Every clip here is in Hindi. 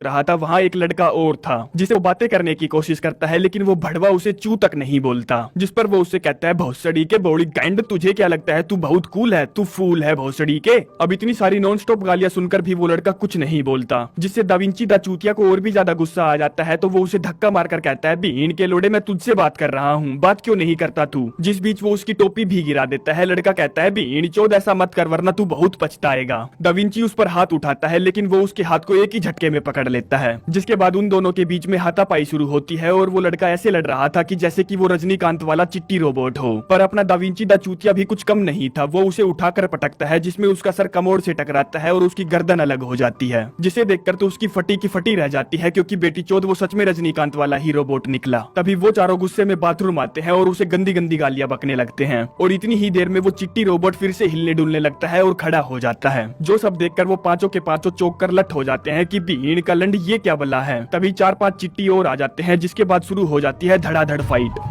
रहा था वहाँ एक लड़का और था जिसे वो बातें करने की कोशिश करता है, लेकिन वो भड़वा उसे चू तक नहीं बोलता। जिस पर वो उससे कहता है भोसड़ी के बौड़ी गाइंड, तुझे क्या लगता है तू बहुत कूल है, तू फूल है भोसड़ी के। अब इतनी सारी नॉन स्टॉप गालियां सुनकर भी वो लड़का कुछ नहीं बोलता, जिससे दा विंची दा चूतिया को और भी ज्यादा गुस्सा आ जाता है। तो वो उसे धक्का मारकर कहता है बीन के लोड़े, मैं तुझसे बात कर रहा हूँ, बात क्यों नहीं करता तू। जिस बीच वो उसकी टोपी भी गिरा देता है। लड़का कहता है बीन चोद ऐसा मत कर वरना तू बहुत पछताएगा। दा विंची उस पर हाथ उठाता है, लेकिन वो उसके हाथ को एक ही झटके में पकड़ लेता है, जिसके बाद उन दोनों के बीच में हाथापाई शुरू होती है। और वो लड़का ऐसे लड़ रहा था कि जैसे कि वो रजनीकांत वाला चिट्टी रोबोट हो। पर अपना दा विंची दा चूतिया भी कुछ कम नहीं था, वो उसे उठाकर पटकता है, जिसमें उसका सर कमोड़ से टकराता है और उसकी गर्दन अलग हो जाती है, जिसे देखकर तो उसकी फटी की फटी रह जाती है, क्योंकि बेटी चोद वो सच में रजनीकांत वाला ही रोबोट निकला। तभी वो चारों गुस्से में बाथरूम आते हैं और उसे गंदी गंदी गालियां बकने लगते हैं। और इतनी ही देर में वो चिट्टी रोबोट फिर से हिलने डुलने लगता है और खड़ा हो जाता है, जो सब देखकर वो पांचों के पांचों चौंक कर लट हो जाते हैं कि भीड़ का लंड ये क्या बला है। तभी 4-5 चिट्टी और आ जाते हैं, जिसके बाद शुरू हो जाती है धड़ाधड़ फाइट।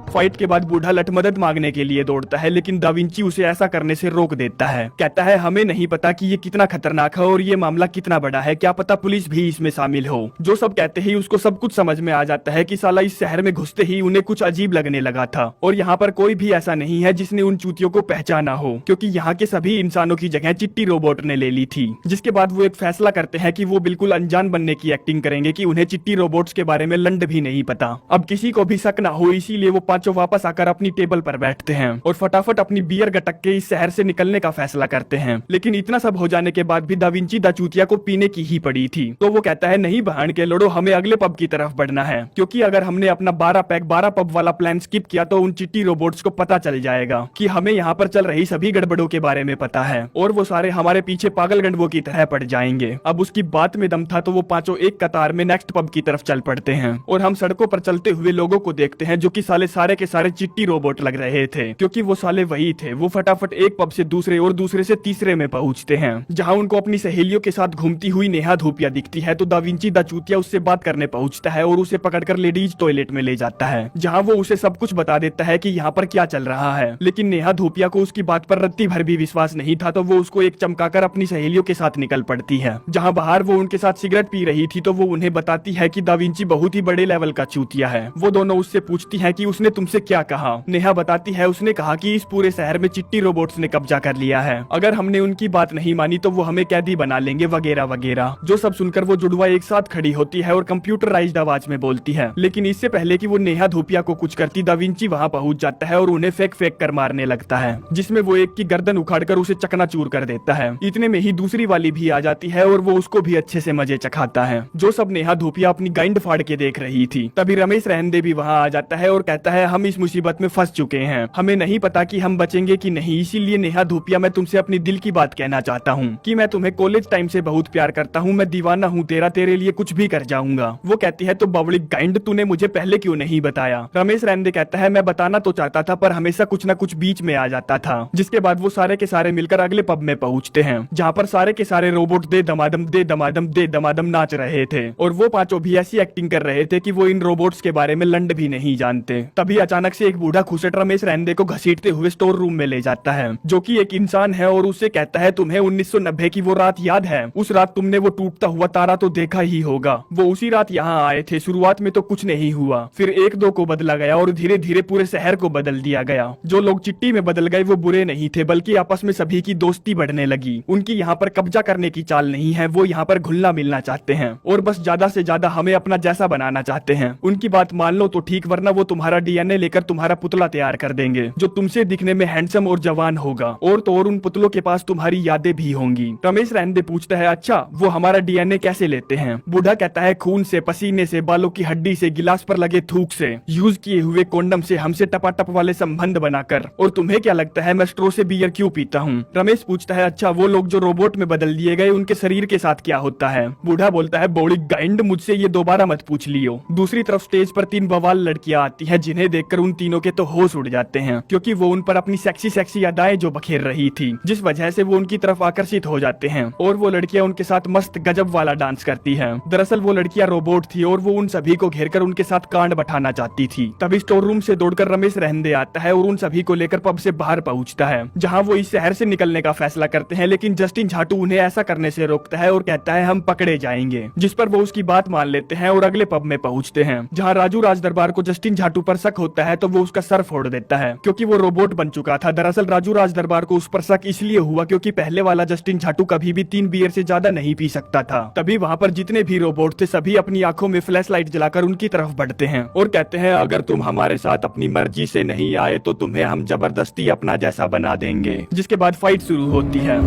फाइट के बाद बूढ़ा लट मदद मांगने के लिए दौड़ता है, लेकिन दा विंची उसे ऐसा करने से रोक देता है। कहता है हमें नहीं पता कि ये कितना खतरनाक है और ये मामला कितना बड़ा है, क्या पता पुलिस भी इसमें शामिल हो। जो सब कहते ही उसको सब कुछ समझ में आ जाता है कि साला इस शहर में घुसते ही उन्हें कुछ अजीब लगने लगा था और यहाँ पर कोई भी ऐसा नहीं है जिसने उन चूतियों को पहचाना हो, क्योंकि यहाँ के सभी इंसानों की जगह चिट्टी रोबोट ने ले ली थी। जिसके बाद वो एक फैसला करते हैं कि वो बिल्कुल अनजान बनने की एक्टिंग करेंगे कि उन्हें चिट्टी रोबोट्स के बारे में लंड भी नहीं पता। अब किसी को भी शक ना हो, इसीलिए वो पांचों वापस आकर अपनी टेबल पर बैठते हैं और फटाफट अपनी बियर गटक के इस शहर से निकलने का फैसला करते हैं। लेकिन इतना सब हो जाने के बाद भी दा विंची दा चूतिया को पीने की ही पड़ी थी। तो वो कहता है नहीं बहन के लोड़ो, हमें अगले पब की तरफ बढ़ना है, क्योंकि अगर हमने अपना 12 पैक 12 पब वाला प्लान स्किप किया तो उन चिट्टी रोबोट्स को पता चल जाएगा कि हमें यहाँ पर चल रही सभी गड़बड़ों के बारे में पता है और वो सारे हमारे पीछे पागल गंडवों की तरह पड़ जाएंगे। अब उसकी बात में दम था, तो वो पांचों एक कतार में नेक्स्ट पब की तरफ चल पड़ते हैं और हम सड़कों पर चलते हुए लोगों को देखते हैं जो कि सारे के सारे चिट्टी रोबोट लग रहे थे, क्योंकि वो साले वही थे। वो फटाफट एक पब से दूसरे और दूसरे से तीसरे में पहुंचते हैं, जहां उनको अपनी सहेलियों के साथ घूमती हुई नेहा धूपिया दिखती है। तो दा विंची दा चूतिया उससे बात करने पहुंचता है और उसे पकड़कर लेडीज टॉयलेट में ले जाता है, जहां वो उसे सब कुछ बता देता है कि यहाँ पर क्या चल रहा है। लेकिन नेहा धूपिया को उसकी बात पर रत्ती भर भी विश्वास नहीं था, तो वो उसको एक चमकाकर अपनी सहेलियों के साथ निकल पड़ती है। जहाँ बाहर वो उनके साथ सिगरेट पी रही थी, तो वो उन्हें बताती है कि दा विंची बहुत ही बड़े लेवल का चूतिया है। वो दोनों उससे पूछती है कि उसने तुमसे क्या कहा। नेहा बताती है उसने कहा कि इस पूरे शहर में चिट्टी रोबोट्स ने कब्जा कर लिया है, अगर हमने उनकी बात नहीं मानी तो वो हमें कैदी बना लेंगे वगैरह वगैरह। जो सब सुनकर वो जुड़वा एक साथ खड़ी होती है और कंप्यूटराइज्ड आवाज में बोलती है। लेकिन इससे पहले कि वो नेहा धूपिया को कुछ करती, दा विंची वहां पहुंच जाता है और उन्हें फेंक फेंक कर मारने लगता है, जिसमें वो एक की गर्दन उखाड़कर उसे चकनाचूर कर देता है। इतने में ही दूसरी वाली भी आ जाती है और वो उसको भी अच्छे से मजे चखाता है। जो सब नेहा धूपिया अपनी गाइंड फाड़ के देख रही थी। तभी रमेश रहंदे भी वहाँ आ जाता है और कहता है हम इस मुसीबत में फंस चुके हैं, हमें नहीं पता कि हम बचेंगे कि नहीं, इसीलिए नेहा धूपिया मैं तुमसे अपनी दिल की बात कहना चाहता हूँ कि मैं तुम्हें कॉलेज टाइम से बहुत प्यार करता हूँ, मैं दीवाना हूँ तेरा, तेरे लिए कुछ भी कर जाऊंगा। वो कहती है तो बावली गाइंड तूने मुझे पहले क्यों नहीं बताया। रमेश रहंदे कहता है मैं बताना तो चाहता था पर हमेशा कुछ न कुछ बीच में आ जाता था। जिसके बाद वो सारे के सारे मिलकर अगले पब में पहुंचते हैं, जहाँ पर सारे के सारे रोबोट दे दमादम दे दमादम दे दमादम नाच रहे थे और वो पांचों भी ऐसी एक्टिंग कर रहे थे कि वो इन रोबोट्स के बारे में लंड भी नहीं जानते। तभी अचानक से एक बूढ़ा खुसट रमेश रहंदे को घसीटते हुए स्टोर रूम में ले जाता है, जो कि एक इंसान है और उससे कहता है तुम्हें 1990 की वो रात याद है, उस रात तुमने वो टूटता हुआ तारा तो देखा ही होगा, वो उसी रात यहाँ आए थे, शुरुआत में तो कुछ नहीं हुआ, फिर एक दो को बदला गया और धीरे धीरे पूरे शहर को बदल दिया गया। जो लोग चिट्टी में बदल गए वो बुरे नहीं थे, बल्कि आपस में सभी की दोस्ती बढ़ने लगी। उनकी यहाँ पर कब्जा करने की चाल नहीं है, वो यहाँ पर घुलना मिलना चाहते हैं और बस ज्यादा से ज्यादा हमें अपना जैसा बनाना चाहते हैं। उनकी बात मान लो तो ठीक, वरना वो तुम्हारा डीएनए लेकर तुम्हारा पुतला तैयार कर देंगे, जो तुमसे दिखने में हैंडसम और जवान होगा, और तो और उन पुतलों के पास तुम्हारी यादें भी होंगी। रमेश रहंदे पूछता है अच्छा वो हमारा डीएनए कैसे लेते हैं। बूढ़ा कहता है खून से, पसीने से, बालों की हड्डी से, गिलास पर लगे थूक से, यूज किए हुए कोंडम से, हमसे टपाटप वाले संबंध बनाकर। और तुम्हें क्या लगता है मैं स्ट्रो से बियर क्यों पीता हूँ। रमेश पूछता है अच्छा वो लोग जो रोबोट में बदल दिए गए उनके शरीर के साथ क्या होता है। बूढ़ा बोलता है बॉडी गाइंड, मुझसे ये दोबारा मत पूछ लियो। दूसरी तरफ स्टेज पर 3 बवाल लड़कियां आती है, जिन्हें देखकर उन तीनों के तो होश उड़ जाते हैं, क्योंकि वो उन पर अपनी सेक्सी सेक्सी अदाएं जो बखेर रही थी, जिस वजह से वो उनकी तरफ आकर्षित हो जाते हैं और वो लड़कियां उनके साथ मस्त गजब वाला डांस करती हैं। दरअसल वो लड़कियां रोबोट थी और वो उन सभी को घेरकर उनके साथ कांड बैठाना चाहती थी। तभी स्टोर रूम से दौड़कर रमेश रहंदे आता है और उन सभी को लेकर पब से बाहर पहुंचता है, जहां वो इस शहर से निकलने का फैसला करते हैं। लेकिन जस्टिन झाटू उन्हें ऐसा करने से रोकता है और कहता है हम पकड़े जाएंगे, जिस पर वो उसकी बात मान लेते हैं और अगले पब में पहुंचते हैं, जहां राजू राजदरबार को जस्टिन झाटू पर शक होता है तो वो उसका सर फोड़ देता है, क्योंकि वो रोबोट बन चुका था। दरअसल राजू राजदरबार को उस पर शक इसलिए हुआ क्योंकि पहले वाला जस्टिन झाटू कभी भी 3 बियर से ज्यादा नहीं पी सकता था। तभी वहाँ पर जितने भी रोबोट थे सभी अपनी आंखों में फ्लैश लाइट जलाकर उनकी तरफ बढ़ते हैं और कहते हैं अगर तुम हमारे साथ अपनी मर्जी से नहीं आए तो तुम्हें हम जबरदस्ती अपना जैसा बना देंगे। जिसके बाद फाइट शुरू होती है।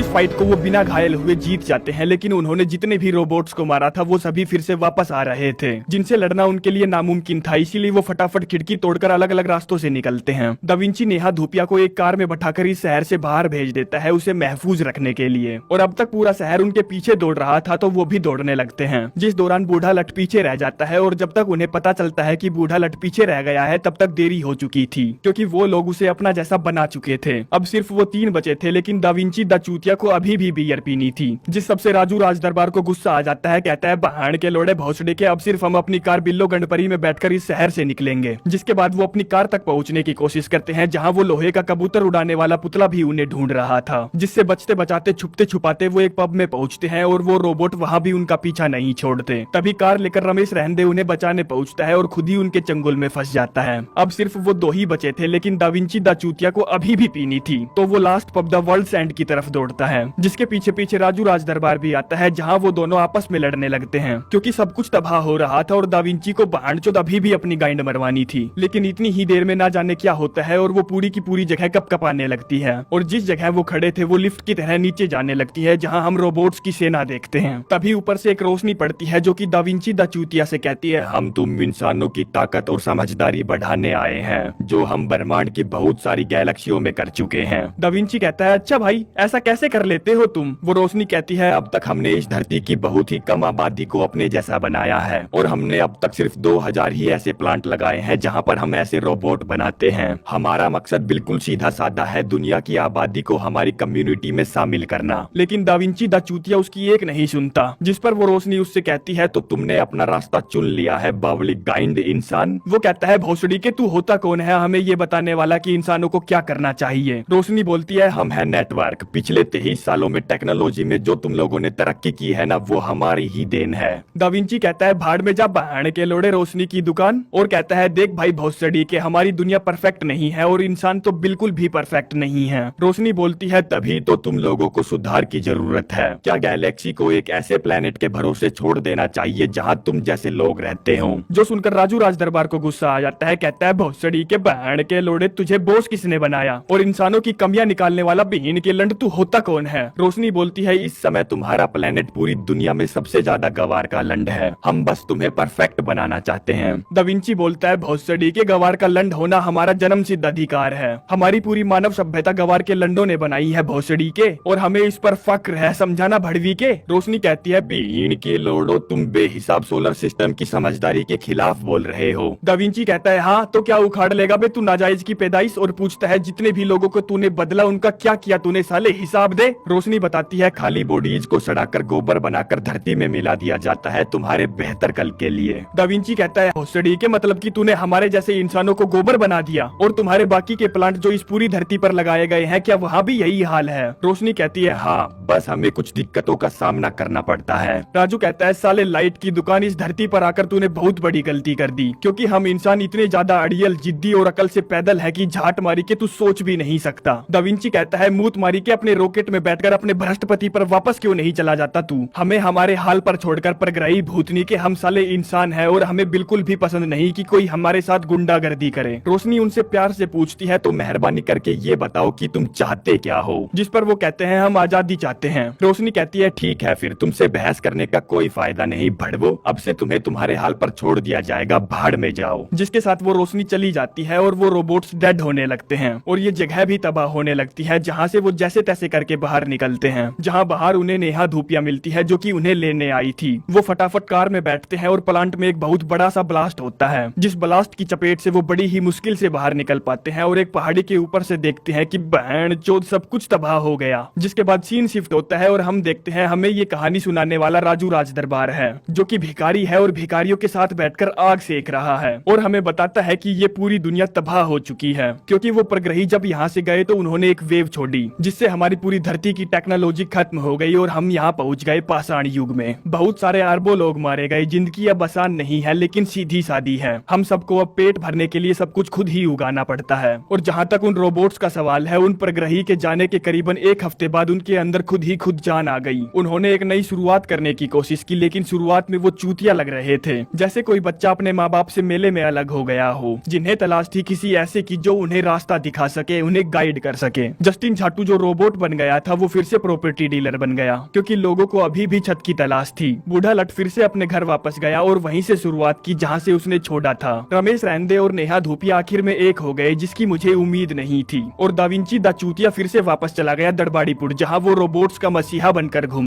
फाइट को वो बिना घायल हुए जीत जाते हैं, लेकिन उन्होंने जितने भी रोबोट्स को मारा था वो सभी फिर से वापस आ रहे थे, जिनसे लड़ना उनके लिए नामुमकिन था। इसीलिए वो फटाफट खिड़की तोड़कर अलग अलग रास्तों से निकलते हैं। दा विंची नेहा धूपिया को एक कार में बैठाकर इस शहर से बाहर भेज देता है उसे महफूज रखने के लिए, और अब तक पूरा शहर उनके पीछे दौड़ रहा था तो वो भी दौड़ने लगते हैं, जिस दौरान बूढ़ा लट पीछे रह जाता है। और जब तक उन्हें पता चलता है कि बूढ़ा लट पीछे रह गया है तब तक देरी हो चुकी थी, क्योंकि वो लोग उसे अपना जैसा बना चुके थे। अब सिर्फ वो 3 बचे थे, लेकिन दा विंची दा चूतिया को अभी भी बियर पीनी थी, जिस सबसे राजू राजदरबार को गुस्सा आ जाता है। कहता है बहान के लोड़े भौसड़े के, अब सिर्फ हम अपनी कार बिल्लो गंडपरी में बैठकर इस शहर से निकलेंगे। जिसके बाद वो अपनी कार तक पहुंचने की कोशिश करते हैं, जहां वो लोहे का कबूतर उड़ाने वाला पुतला भी उन्हें ढूंढ रहा था, जिससे बचते बचाते छुपते छुपाते वो एक पब में पहुंचते हैं और वो रोबोट वहां भी उनका पीछा नहीं छोड़ते। तभी कार लेकर रमेश रहंदे उन्हें बचाने पहुंचता है और खुद ही उनके चंगुल में फंस जाता है। अब सिर्फ वो 2 ही बचे थे, लेकिन दा विंची दा चूतिया को अभी भी पीनी थी, तो वो last pub the world's end की तरफ दौड़ता है, जिसके पीछे पीछे राजू राजदरबार भी आता है, जहां वो दोनों आपस में लड़ने लगते हैं, क्योंकि सब कुछ तबाह हो रहा था और दा विंची को भांडचोद अभी भी अपनी गाइंड मरवानी थी। लेकिन इतनी ही देर में ना जाने क्या होता है और वो पूरी की पूरी जगह कपकपाने लगती है, और जिस जगह वो खड़े थे वो लिफ्ट की तरह नीचे जाने लगती है, जहां हम रोबोट्स की सेना देखते हैं। तभी ऊपर से एक रोशनी पड़ती है जो कि दा विंची दा चूतिया से कहती है हम तुम इंसानों की ताकत और समझदारी बढ़ाने आए हैं, जो हम ब्रह्मांड की बहुत सारी गैलेक्सियों में कर चुके हैं। दा विंची कहता है अच्छा भाई ऐसा कैसे कर लेते हो तुम। वो रोशनी कहती है अब तक हमने इस धरती की बहुत ही कम आबादी को अपने जैसा बनाया है, और हमने अब तक सिर्फ 2000 ही ऐसे प्लांट लगाए हैं जहां पर हम ऐसे रोबोट बनाते हैं। हमारा मकसद बिल्कुल सीधा साधा है, दुनिया की आबादी को हमारी कम्युनिटी में शामिल करना। लेकिन दा विंची दा चूतिया उसकी एक नहीं सुनता, जिस पर वो रोशनी उससे कहती है तो तुमने अपना रास्ता चुन लिया है बावली गाइंड इंसान। वो कहता है भोसड़ी के तू होता कौन है हमें ये बताने वाला कि इंसानों को क्या करना चाहिए। रोशनी बोलती है हम है नेटवर्क, पिछले 23 सालों में टेक्नोलॉजी में जो तुम लोगों ने तरक्की की है ना वो हमारी ही देन है। दा विंची कहता है भाड़ में जा बहाने के लोड़े रोशनी की दुकान, और कहता है देख भाई भोसड़ी के हमारी दुनिया परफेक्ट नहीं है और इंसान तो बिल्कुल भी परफेक्ट नहीं है। रोशनी बोलती है तभी तो तुम लोगों को सुधार की जरूरत है। क्या गैलेक्सी को एक ऐसे प्लेनेट के भरोसे छोड़ देना चाहिए जहाँ तुम जैसे लोग रहते हो। जो सुनकर राजू राजदरबार को गुस्सा आ जाता है, कहता है भोसड़ी के बहन के लोड़े तुझे बॉस किसने बनाया और इंसानों की कमियां निकालने वाला बहन के लंड तू होता कौन है। रोशनी बोलती है इस समय तुम्हारा प्लेनेट पूरी दुनिया में सबसे ज्यादा गवार का लंड है, हम बस तुम्हें परफेक्ट बनाना चाहते हैं। दा विंची बोलता है भोसड़ी के गवार का लंड होना हमारा जन्म सिद्ध अधिकार है, हमारी पूरी मानव सभ्यता गवार के लंडों ने बनाई है भोसड़ी के, और हमें इस पर फक्र है, समझाना भड़वी के। रोशनी कहती है बीन के लोड़ो तुम बेहिसाब सोलर सिस्टम की समझदारी के खिलाफ बोल रहे हो। दा विंची कहता है हाँ तो क्या उखाड़ लेगा बे तू नाजायज की पैदाइश, और पूछता है जितने भी लोगों को तूने बदला उनका क्या किया तूने साले हिसाब दे। रोशनी बताती है खाली बॉडीज को सड़ाकर गोबर बनाकर धरती में मिला दिया जाता है तुम्हारे बेहतर कल के लिए। दा विंची कहता है भोसड़ी के मतलब कि तूने हमारे जैसे इंसानों को गोबर बना दिया, और तुम्हारे बाकी के प्लांट जो इस पूरी धरती पर लगाए गए हैं क्या वहाँ भी यही हाल है। रोशनी कहती है हाँ बस हमें कुछ दिक्कतों का सामना करना पड़ता है। राजू कहता है साले लाइट की दुकान इस धरती पर आकर तूने बहुत बड़ी गलती कर दी, क्योंकि हम इंसान इतने ज्यादा अड़ियल जिद्दी और अकल से पैदल है कि झाट मारी के तू सोच भी नहीं सकता। दा विंची कहता है मूत मारी के अपने रॉकेट में बैठकर अपने भ्रष्ट पति पर वापस क्यों नहीं चला जाता तू? हमें हमारे हाल पर छोड़कर परग्रही भूतनी के हम साले इंसान है और हमें बिल्कुल भी पसंद नहीं कि कोई हमारे साथ गुंडागर्दी करे। रोशनी उनसे प्यार से पूछती है तो मेहरबानी करके ये बताओ कि तुम चाहते क्या हो? जिस पर वो कहते हैं हम आजादी चाहते हैं। रोशनी कहती है ठीक है फिर तुमसे बहस करने का कोई फायदा नहीं भड़वो, अब से तुम्हें तुम्हारे हाल पर छोड़ दिया जाएगा, भाड़ में जाओ। जिसके साथ वो रोशनी चली जाती है और वो रोबोट्स डेड होने लगते हैं और ये जगह भी तबाह होने लगती है जहाँ से वो जैसे तैसे करके बाहर निकलते हैं। जहाँ बाहर उन्हें नेहा धूपिया मिलती है जो कि उन्हें लेने आई थी। वो फटाफट कार में बैठते हैं और प्लांट में एक बहुत बड़ा सा ब्लास्ट होता है, जिस ब्लास्ट की चपेट से वो बड़ी ही मुश्किल से बाहर निकल पाते हैं और एक पहाड़ी के ऊपर से देखते हैं कि बहन चोद सब कुछ तबाह हो गया। जिसके बाद सीन शिफ्ट होता है और हम देखते हैं हमें ये कहानी सुनाने वाला राजू राजदरबार है जो कि भिखारी है और भिखारियों के साथ बैठकर आग सेक रहा है और हमें बताता है कि ये पूरी दुनिया तबाह हो चुकी है क्योंकि वो परग्रही जब यहाँ से गए तो उन्होंने एक वेव छोड़ी जिससे हमारी पूरी धरती की टेक्नोलॉजी खत्म हो गई और हम यहाँ पहुँच गए पाषाण युग में। बहुत सारे अरबों लोग मारे गए। जिंदगी अब आसान नहीं है लेकिन सीधी सादी है। हम सबको अब पेट भरने के लिए सब कुछ खुद ही उगाना पड़ता है। और जहाँ तक उन रोबोट्स का सवाल है, उन परग्रही के जाने के करीबन एक हफ्ते बाद उनके अंदर खुद ही खुद जान आ गई। उन्होंने एक नई शुरुआत करने की कोशिश की लेकिन शुरुआत में वो चूतिया लग रहे थे, जैसे कोई बच्चा अपने माँ बाप से मेले में अलग हो गया हो, जिन्हें तलाश थी किसी ऐसे की जो उन्हें रास्ता दिखा सके, उन्हें गाइड कर सके। जस्टिन झाटू जो रोबोट बन गया था वो फिर से प्रॉपर्टी डीलर बन गया क्योंकि लोगों को अभी भी छत की तलाश थी। बूढ़ा लट फिर से अपने घर वापस गया और वहीं से शुरुआत की जहाँ से उसने छोड़ा था। रमेश रैंदे और नेहा धूपिया आखिर में एक हो गए जिसकी मुझे उम्मीद नहीं थी। और दाविंची दा चूतिया फिर से वापस चला गया दड़बाड़ीपुर जहाँ वो रोबोट्स का मसीहा बनकर घूम